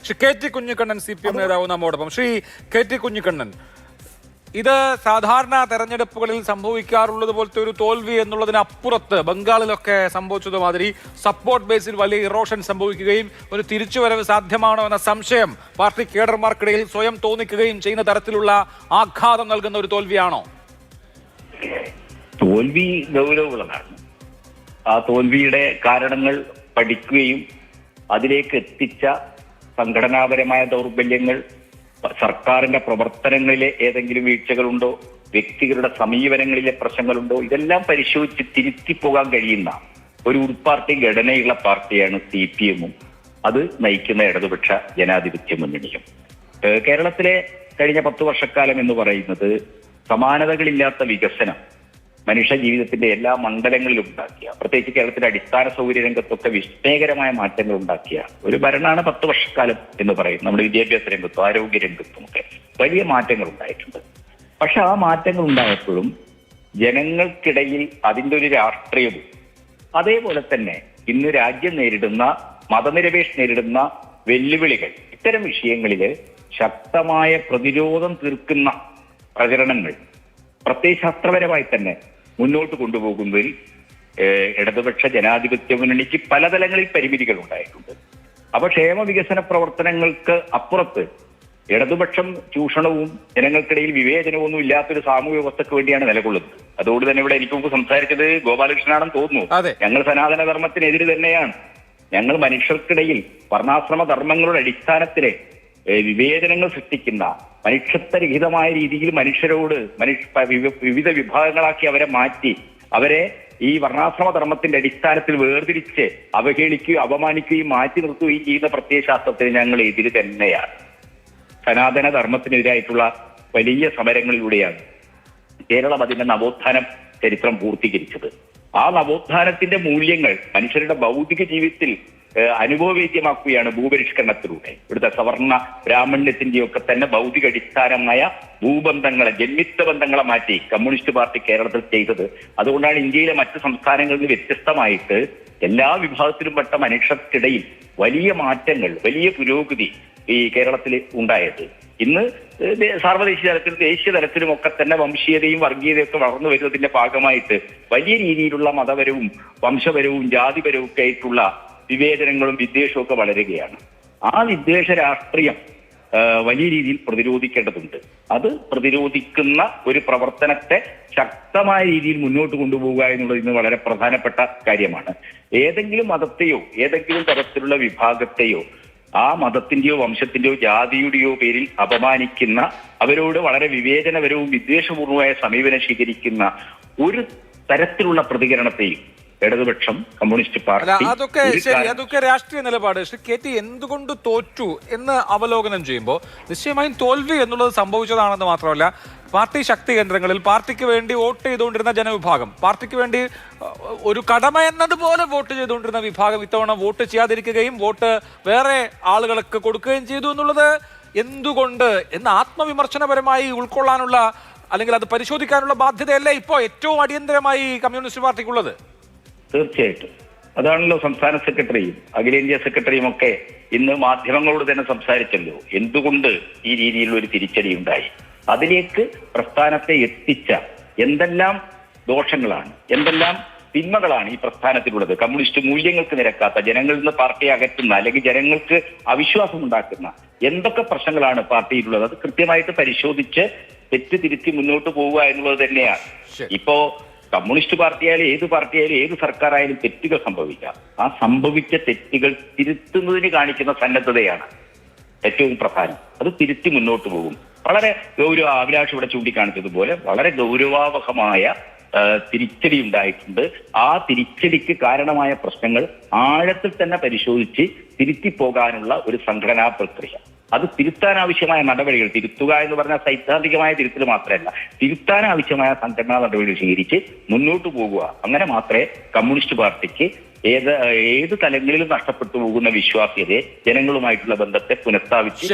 Shri K T Kunhikannan CPM നേതാവ് നമ്മോടൊപ്പം. Shri K T Kunhikannan, ഇത് സാധാരണ തെരഞ്ഞെടുപ്പുകളിൽ സംഭവിക്കാറുള്ളത് പോലത്തെ ഒരു തോൽവി എന്നുള്ളതിനപ്പുറത്ത് ബംഗാളിലൊക്കെ സംഭവിച്ചത് മാതിരി സപ്പോർട്ട് ബേസിൽ വലിയ ഇറോഷൻ സംഭവിക്കുകയും ഒരു തിരിച്ചുവരവ് സാധ്യമാണോ എന്ന സംശയം പാർട്ടി കേഡർമാർക്കിടയിൽ സ്വയം തോന്നിക്കുകയും ചെയ്യുന്ന തരത്തിലുള്ള ആഘാതം നൽകുന്ന ഒരു തോൽവിയാണോ? തോൽവി ഗൗരവമുള്ളതാണ്. ആ തോൽവിയുടെ കാരണങ്ങൾ പഠിക്കുകയും അതിലേക്ക് എത്തിച്ച സംഘടനാപരമായ ദൗർബല്യങ്ങൾ, സർക്കാരിന്റെ പ്രവർത്തനങ്ങളിലെ ഏതെങ്കിലും വീഴ്ചകളുണ്ടോ, വ്യക്തികളുടെ സമീപനങ്ങളിലെ പ്രശ്നങ്ങളുണ്ടോ, ഇതെല്ലാം പരിശോധിച്ച് തിരുത്തിപ്പോകാൻ കഴിയുന്ന ഒരു ഉൾപാർട്ടി ഘടനയുള്ള പാർട്ടിയാണ് CPM-ഉം അത് നയിക്കുന്ന ഇടതുപക്ഷ ജനാധിപത്യ മുന്നണിയും. കേരളത്തിലെ കഴിഞ്ഞ 10 വർഷക്കാലം എന്ന് പറയുന്നത് സമാനതകളില്ലാത്ത വികസനം മനുഷ്യ ജീവിതത്തിന്റെ എല്ലാ മണ്ഡലങ്ങളിലും ഉണ്ടാക്കിയ, പ്രത്യേകിച്ച് കേരളത്തിലെ അടിസ്ഥാന സൗകര്യ രംഗത്തൊക്കെ വിസ്മയകരമായ മാറ്റങ്ങൾ ഉണ്ടാക്കിയ ഒരു ഭരണമാണ് 10 വർഷക്കാലം എന്ന് പറയും. നമ്മുടെ വിദ്യാഭ്യാസ രംഗത്തും ആരോഗ്യ രംഗത്തും ഒക്കെ വലിയ മാറ്റങ്ങൾ ഉണ്ടായിട്ടുണ്ട്. പക്ഷെ ആ മാറ്റങ്ങൾ ഉണ്ടായപ്പോഴും ജനങ്ങൾക്കിടയിൽ അതിൻ്റെ ഒരു രാഷ്ട്രീയവും, അതേപോലെ തന്നെ ഇന്ന് രാജ്യം നേരിടുന്ന മതനിരപേക്ഷ നേരിടുന്ന വെല്ലുവിളികൾ, ഇത്തരം വിഷയങ്ങളിൽ ശക്തമായ പ്രതിരോധം തീർക്കുന്ന പ്രചരണങ്ങൾ പ്രത്യയശാസ്ത്രപരമായി തന്നെ മുന്നോട്ട് കൊണ്ടുപോകുന്നതിൽ ഇടതുപക്ഷ ജനാധിപത്യ മുന്നണിക്ക് പലതലങ്ങളിൽ പരിമിതികൾ ഉണ്ടായിട്ടുണ്ട്. അപ്പൊ ക്ഷേമ വികസന പ്രവർത്തനങ്ങൾക്ക് അപ്പുറത്ത് ഇടതുപക്ഷം ചൂഷണവും ജനങ്ങൾക്കിടയിൽ വിവേചനവും ഇല്ലാത്തൊരു സാമൂഹ്യ വ്യവസ്ഥയ്ക്ക് വേണ്ടിയാണ് നിലകൊള്ളുന്നത്. അതുകൊണ്ട് തന്നെ ഇവിടെ എനിക്ക് മുമ്പ് സംസാരിച്ചത് ഗോപാലകൃഷ്ണനാണെന്ന് തോന്നുന്നു. ഞങ്ങൾ സനാതന ധർമ്മത്തിനെതിരെ തന്നെയാണ്. ഞങ്ങൾ മനുഷ്യർക്കിടയിൽ വർണ്ണാശ്രമ ധർമ്മങ്ങളുടെ അടിസ്ഥാനത്തിലെ വിവേചനങ്ങൾ സൃഷ്ടിക്കുന്ന, മനുഷ്യത്വരഹിതമായ രീതിയിൽ മനുഷ്യരോട് വിവിധ വിഭാഗങ്ങളാക്കി അവരെ മാറ്റി അവരെ ഈ വർണ്ണാശ്രമ ധർമ്മത്തിന്റെ അടിസ്ഥാനത്തിൽ വേർതിരിച്ച് അവഹേളിക്കുകയും അപമാനിക്കുകയും മാറ്റി നിർത്തുകയും ചെയ്യുന്ന പ്രത്യയശാസ്ത്രത്തിന് ഞങ്ങൾ എതിര് തന്നെയാണ്. സനാതന ധർമ്മത്തിനെതിരായിട്ടുള്ള വലിയ സമരങ്ങളിലൂടെയാണ് കേരളം അതിന്റെ നവോത്ഥാന ചരിത്രം പൂർത്തീകരിച്ചത്. ആ നവോത്ഥാനത്തിന്റെ മൂല്യങ്ങൾ മനുഷ്യരുടെ ഭൗതിക ജീവിതത്തിൽ അനുഭവവേദ്യമാക്കുകയാണ് ഭൂപരിഷ്കരണത്തിലൂടെ. ഇവിടുത്തെ സവർണ ബ്രാഹ്മണ്യത്തിന്റെയൊക്കെ തന്നെ ഭൗതിക അടിസ്ഥാനമായ ഭൂബന്ധങ്ങളെ, ജന്മിത്വ ബന്ധങ്ങളെ മാറ്റി കമ്മ്യൂണിസ്റ്റ് പാർട്ടി കേരളത്തിൽ ചെയ്തത്. അതുകൊണ്ടാണ് ഇന്ത്യയിലെ മറ്റ് സംസ്ഥാനങ്ങളിൽ നിന്ന് വ്യത്യസ്തമായിട്ട് എല്ലാ വിഭാഗത്തിലും പെട്ട മനുഷ്യർക്കിടയിൽ വലിയ മാറ്റങ്ങൾ, വലിയ പുരോഗതി ഈ കേരളത്തിൽ ഉണ്ടായത്. ഇന്ന് സാർവദേശീയ തലത്തിലും ദേശീയ തലത്തിലും ഒക്കെ തന്നെ വംശീയതയും വർഗീയതയും ഒക്കെ വളർന്നു വരുന്നതിന്റെ ഭാഗമായിട്ട് വലിയ രീതിയിലുള്ള മതപരവും വംശപരവും ജാതിപരവും ഒക്കെ ആയിട്ടുള്ള വിവേചനങ്ങളും വിദ്വേഷവും ഒക്കെ വളരുകയാണ്. ആ വിദ്വേഷ രാഷ്ട്രീയം വലിയ രീതിയിൽ പ്രതിരോധിക്കേണ്ടതുണ്ട്. അത് പ്രതിരോധിക്കുന്ന ഒരു പ്രവർത്തനത്തെ ശക്തമായ രീതിയിൽ മുന്നോട്ട് കൊണ്ടുപോവുക എന്നുള്ളത് ഇന്ന് വളരെ പ്രധാനപ്പെട്ട കാര്യമാണ്. ഏതെങ്കിലും മതത്തെയോ ഏതെങ്കിലും തരത്തിലുള്ള വിഭാഗത്തെയോ ആ മതത്തിന്റെയോ വംശത്തിന്റെയോ ജാതിയുടെയോ പേരിൽ അപമാനിക്കുന്ന, അവരോട് വളരെ വിവേചനപരവും വിദ്വേഷപൂർവമായ സമീപനം സ്വീകരിക്കുന്ന ഒരു തരത്തിലുള്ള പ്രതികരണത്തെയും ഇടതുപക്ഷം, കമ്മ്യൂണിസ്റ്റ് പാർട്ടി, അതൊക്കെ രാഷ്ട്രീയ നിലപാട്. ശ്രീ കെ ടി, എന്തുകൊണ്ട് തോറ്റു എന്ന് അവലോകനം ചെയ്യുമ്പോൾ നിശ്ചയമായും തോൽവി എന്നുള്ളത് സംഭവിച്ചതാണെന്ന് മാത്രമല്ല, പാർട്ടി ശക്തി കേന്ദ്രങ്ങളിൽ പാർട്ടിക്ക് വേണ്ടി വോട്ട് ചെയ്തുകൊണ്ടിരുന്ന ജനവിഭാഗം, പാർട്ടിക്ക് വേണ്ടി ഒരു കടമ എന്നതുപോലെ വോട്ട് ചെയ്തുകൊണ്ടിരുന്ന വിഭാഗം ഇത്തവണ വോട്ട് ചെയ്യാതിരിക്കുകയും വോട്ട് വേറെ ആളുകൾക്ക് കൊടുക്കുകയും ചെയ്തു എന്നുള്ളത് എന്തുകൊണ്ട് എന്ന് ആത്മവിമർശനപരമായി ഉൾക്കൊള്ളാനുള്ള, അല്ലെങ്കിൽ അത് പരിശോധിക്കാനുള്ള ബാധ്യതയല്ലേ ഇപ്പോൾ ഏറ്റവും അടിയന്തരമായി കമ്മ്യൂണിസ്റ്റ് പാർട്ടിക്കുള്ളത്? തീർച്ചയായിട്ടും. അതാണല്ലോ സംസ്ഥാന സെക്രട്ടറിയും അഖിലേന്ത്യാ സെക്രട്ടറിയും ഒക്കെ ഇന്ന് മാധ്യമങ്ങളോട് തന്നെ സംസാരിച്ചല്ലോ. എന്തുകൊണ്ട് ഈ രീതിയിലുള്ള ഒരു തിരിച്ചടി ഉണ്ടായി, അതിലേക്ക് പ്രസ്ഥാനത്തെ എത്തിച്ച എന്തെല്ലാം ദോഷങ്ങളാണ്, എന്തെല്ലാം തിന്മകളാണ് ഈ പ്രസ്ഥാനത്തിലുള്ളത്. കമ്മ്യൂണിസ്റ്റ് മൂല്യങ്ങൾക്ക് നിരക്കാത്ത, ജനങ്ങളിൽ നിന്ന് പാർട്ടിയെ അകറ്റുന്ന, അല്ലെങ്കിൽ ജനങ്ങൾക്ക് അവിശ്വാസം ഉണ്ടാക്കുന്ന എന്തൊക്കെ പ്രശ്നങ്ങളാണ് പാർട്ടിയിലുള്ളത്, അത് കൃത്യമായിട്ട് പരിശോധിച്ച് തെറ്റ് തിരുത്തി മുന്നോട്ട് പോവുക എന്നുള്ളത് തന്നെയാണ്. ഇപ്പോ കമ്മ്യൂണിസ്റ്റ് പാർട്ടിയായാലും ഏത് പാർട്ടിയായാലും ഏത് സർക്കാരായാലും തെറ്റുകൾ സംഭവിക്കാം. ആ സംഭവിച്ച തെറ്റുകൾ തിരുത്തുന്നതിന് കാണിക്കുന്ന സന്നദ്ധതയാണ് ഏറ്റവും പ്രധാനം. അത് തിരുത്തി മുന്നോട്ട് പോകും. വളരെ അഭിലാഷ് ഇവിടെ ചൂണ്ടിക്കാണിച്ചതുപോലെ വളരെ ഗൗരവാവഹമായ തിരിച്ചടി ഉണ്ടായിട്ടുണ്ട്. ആ തിരിച്ചടിക്ക് കാരണമായ പ്രശ്നങ്ങൾ ആഴത്തിൽ തന്നെ പരിശോധിച്ച് തിരുത്തി പോകാനുള്ള ഒരു സംഘടനാ പ്രക്രിയ, അത് തിരുത്താൻ ആവശ്യമായ നടപടികൾ, തിരുത്തുക എന്ന് പറഞ്ഞാൽ സൈദ്ധാന്തികമായ തിരുത്തൽ മാത്രമല്ല, തിരുത്താൻ ആവശ്യമായ സംഘടനാ നടപടികൾ സ്വീകരിച്ച് മുന്നോട്ട് പോകുക. അങ്ങനെ മാത്രമേ കമ്മ്യൂണിസ്റ്റ് പാർട്ടിക്ക് ഏത് തലങ്ങളിലും നഷ്ടപ്പെട്ടു പോകുന്ന വിശ്വാസ്യതയെ, ജനങ്ങളുമായിട്ടുള്ള ബന്ധത്തെ പുനഃസ്ഥാപിച്ച്